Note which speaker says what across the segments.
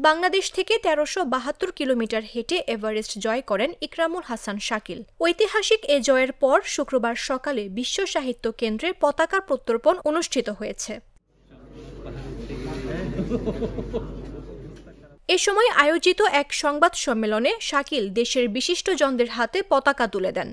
Speaker 1: বাংলাদেশ থেকে ১৩৭২ কিলোমিটার হেঁটে এভারেস্ট জয় করেন ইকরামুল হাসান শাকিল। ঐতিহাসিক এ জয়ের পর শুক্রবার সকালে বিশ্ব সাহিত্য কেন্দ্রে পতাকা প্রত্যর্পণ অনুষ্ঠিত হয়েছে। এ সময় আয়োজিত এক সংবাদ সম্মেলনে শাকিল দেশের বিশিষ্টজনদের হাতে পতাকা তুলে দেন।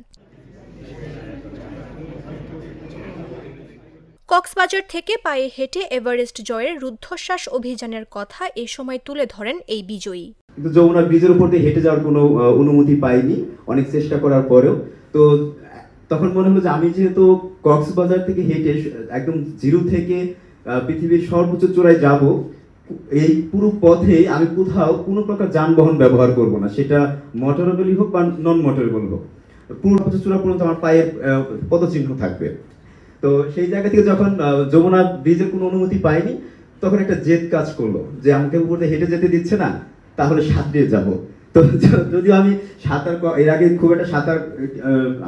Speaker 1: কক্সবাজার থেকে পায়ে হেঁটে এভারেস্ট জয়ের রুদ্ধশ্বাস অভিযানের কথা এ সময় তুলে ধরেন এই বিজয়ী।
Speaker 2: কিন্তু যমুনা ব্রিজের উপর দিয়ে হেঁটে যাওয়ার কোনো অনুমতি পাইনি, অনেক চেষ্টা করার পরেও। তো তখন মনে হলো যে আমি যেহেতু কক্সবাজার থেকে হেঁটে একদম জিরো থেকে পৃথিবীর সর্বোচ্চ চূড়ায় যাব, এই পুরো পথে আমি কোথাও কোনো প্রকার যানবাহন ব্যবহার করব না, সেটা মোটরেবলই হোক বা নন মোটরেবল হোক, পুরো চূড়া পর্যন্ত আমার পায়ের পদচিহ্ন থাকবে। তো সেই জায়গা থেকে যখন যমুনা ব্রিজের কোনো অনুমতি পাইনি, তখন একটা জেদ কাজ করলো যে আমাকে উপরে হেঁটে যেতে দিচ্ছে না, তাহলে সাঁতরে যাব। তো যদিও আমি সাঁতার এর আগে খুব একটা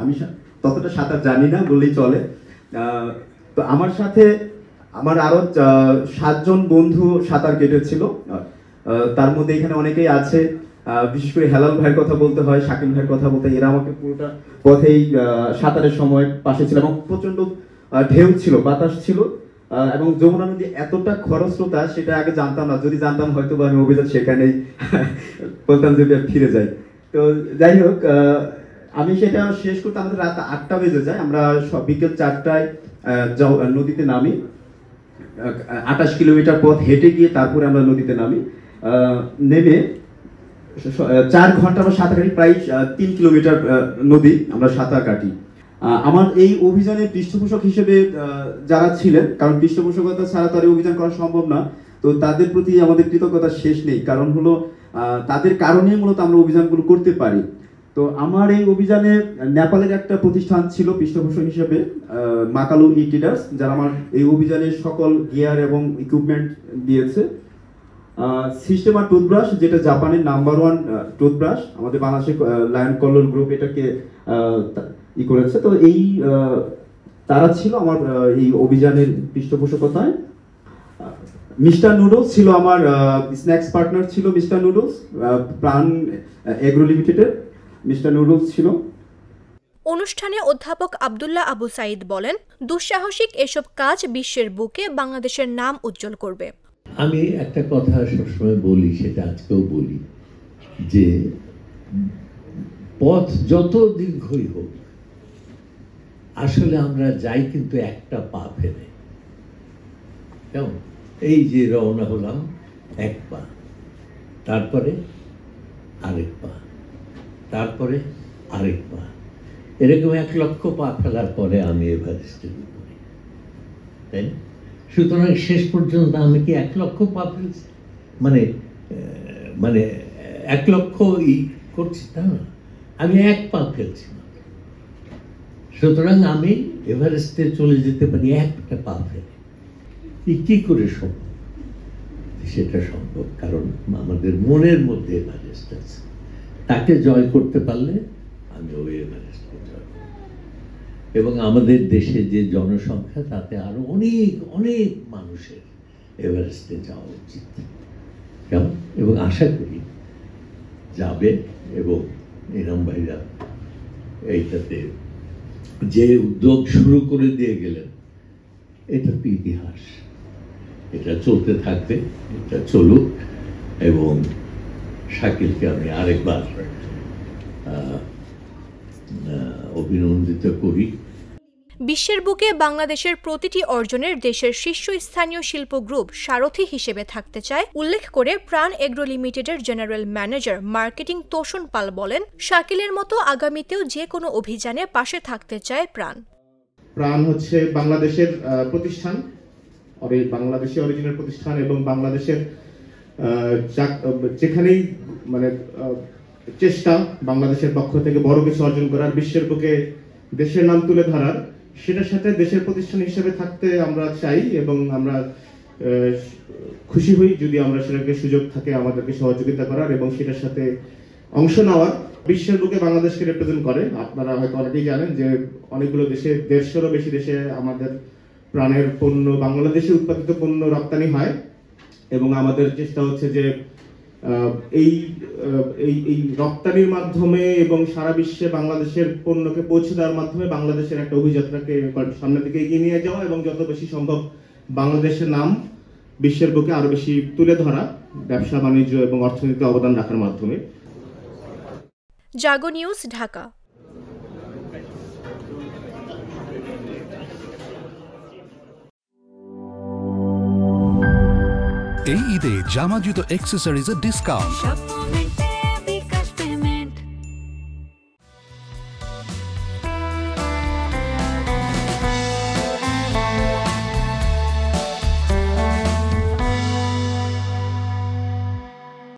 Speaker 2: আমি ততটা সাঁতার জানি না বললেই চলে। তো আমার সাথে আমার আরো 7 জন বন্ধু সাঁতার কেটেছিল, তার মধ্যে এখানে অনেকেই আছে, বিশেষ করে হেলাল ভাইয়ের কথা বলতে হয়, শাকিল ভাইয়ের কথা বলতে হয়। এরা আমাকে পুরোটা পথেই সাঁতারের সময় পাশে ছিল এবং প্রচন্ড ঢেউ ছিল, বাতাস ছিল, এবং যমুনা নদী এতটা খরস্রোতা সেটা আগে জানতাম না। যদি জানতাম হয়তো বা আমি অভিযান সেখানেই বলতাম যে ফিরে যাই। তো যাই হোক, আমি সেটা শেষ করতে আমাদের রাত 8টা বেজে যায়। আমরা বিকেল 4টায় নদীতে নামি, 28 কিলোমিটার পথ হেঁটে গিয়ে তারপরে আমরা নদীতে নামি। নেমে 4 ঘন্টা আমরা সাঁতার কাটি, প্রায় 3 কিলোমিটার নদী আমরা সাঁতার কাটি। আমার এই অভিযানের পৃষ্ঠপোষক হিসেবে যারা ছিলেন, কারণ পৃষ্ঠপোষকতা ছাড়া তো আর অভিযান করা সম্ভব না, তো তাদের প্রতি আমাদের কৃতজ্ঞতা শেষ নেই। কারণ হলো তাদের কারণেই মূলত আমরা অভিযানগুলো করতে পারি। তো আমার এই অভিযানে নেপালের একটা প্রতিষ্ঠান ছিল পৃষ্ঠপোষক হিসেবে, মাকালু ই-ট্রেডার্স, যারা আমার এই অভিযানের সকল গিয়ার এবং ইকুইপমেন্ট দিয়েছে। সিস্টেমা টুথব্রাশ, যেটা জাপানের নাম্বার 1 টুথব্রাশ, আমাদের বাংলাদেশের লায়ন কল্লোল গ্রুপ এটাকে করেছে। তো এই তারা ছিল আমার এই অভিযানের পৃষ্ঠপোষকতায়। মিস্টার নুডলস ছিল আমার স্ন্যাক্স পার্টনার, ছিল মিস্টার নুডলস, প্রাণ এগ্রো লিমিটেডের মিস্টার নুডলস ছিল।
Speaker 1: অনুষ্ঠানে অধ্যাপক আব্দুল্লাহ আবু সাইদ বলেন, দুঃসাহসিক এসব কাজ বিশ্বের বুকে বাংলাদেশের নাম উজ্জ্বল করবে।
Speaker 3: আমি একটা কথা সবসময় বলি, সেটা আজকেও বলি, যে পথ যত দীর্ঘই হোক, আসলে আমরা যাই কিন্তু একটা পা ফেলে। কেমন এই যে রওনা হলাম, 1 পা, তারপরে আরেক পা, তারপরে আরেক পা, এরকম 1 লক্ষ পা ফেলার পরে আমি এভারেস্টের উপরে, তাই না? সুতরাং শেষ পর্যন্ত আমি কি 1 লক্ষ পা ফেলছি, মানে 1 লক্ষ করছি তা না, আমি 1 পা ফেলছি না। সুতরাং আমি এভারেস্টে চলে যেতে পারি 1টা পা ফেলে। কি করে সম্ভব? সেটা সম্ভব কারণ আমাদের মনের মধ্যে এভারেস্ট আছে। তাকে জয় করতে পারলে আমি ওই এভারেস্টকে জয় করব। এবং আমাদের দেশে যে জনসংখ্যা, তাতে আরো অনেক অনেক মানুষের এভারেস্টে যাওয়া উচিত, কেমন? এবং আশা করি যাবে। এবং ইনাম ভাইরা এইটাতে যে উদ্যোগ শুরু করে দিয়ে গেলেন, এটা তো ইতিহাস, এটা চলতে থাকবে, এটা চলুক। এবং শাকিলকে আমি আরেকবার অভিনন্দিত করি।
Speaker 1: বিশ্বের বুকে বাংলাদেশের প্রতিটি অর্জনের দেশের শীর্ষস্থানীয় শিল্প গ্রুপ সারথি হিসেবে থাকতে চায় উল্লেখ করে প্রাণ এগ্রো লিমিটেডের জেনারেল ম্যানেজার মার্কেটিং তোষণ পাল বলেন, শাকিলের মতো আগামীতেও যে কোনো অভিযানে পাশে থাকতে চায় প্রাণ।
Speaker 4: প্রাণ হচ্ছে বাংলাদেশের প্রতিষ্ঠান, বাংলাদেশি অরিজিনাল প্রতিষ্ঠান, এবং বাংলাদেশের যেখানেই চেষ্টা বাংলাদেশের পক্ষ থেকে বড় কিছু অর্জন করার, বিশ্বের বুকে দেশের নাম তুলে ধরার, সেটার সাথে দেশের প্রতিষ্ঠান হিসেবে থাকতে আমরা চাই। এবং আমরা খুশি হই যদি আমরা সেটাকে সুযোগ থাকে আমাদেরকে সহযোগিতা করার এবং সেটার সাথে অংশ নেওয়ার। বিশ্বের বুকে বাংলাদেশকে রিপ্রেজেন্ট করে। আপনারা হয়তো অনেকেই জানেন যে অনেকগুলো দেশে, 150-এরও বেশি দেশে আমাদের প্রাণের পণ্য, বাংলাদেশে উৎপাদিত পণ্য রপ্তানি হয়। এবং আমাদের চেষ্টা হচ্ছে যে এই এই রপ্তানির মাধ্যমে এবং সারা বিশ্বে বাংলাদেশের পণ্যকে পৌঁছে দেওয়ার মাধ্যমে বাংলাদেশের একটা অভিযাত্রাকে সামনের দিকে এগিয়ে নিয়ে যাওয়া এবং যত বেশি সম্ভব বাংলাদেশের নাম বিশ্বের বুকে আরো বেশি তুলে ধরা ব্যবসা বাণিজ্য এবং অর্থনীতিতে অবদান রাখার মাধ্যমে।
Speaker 1: জাগো নিউজ, ঢাকা।
Speaker 5: এই ঈদে জামা জুতো অ্যাক্সেসরিজের ডিসকাউন্ট।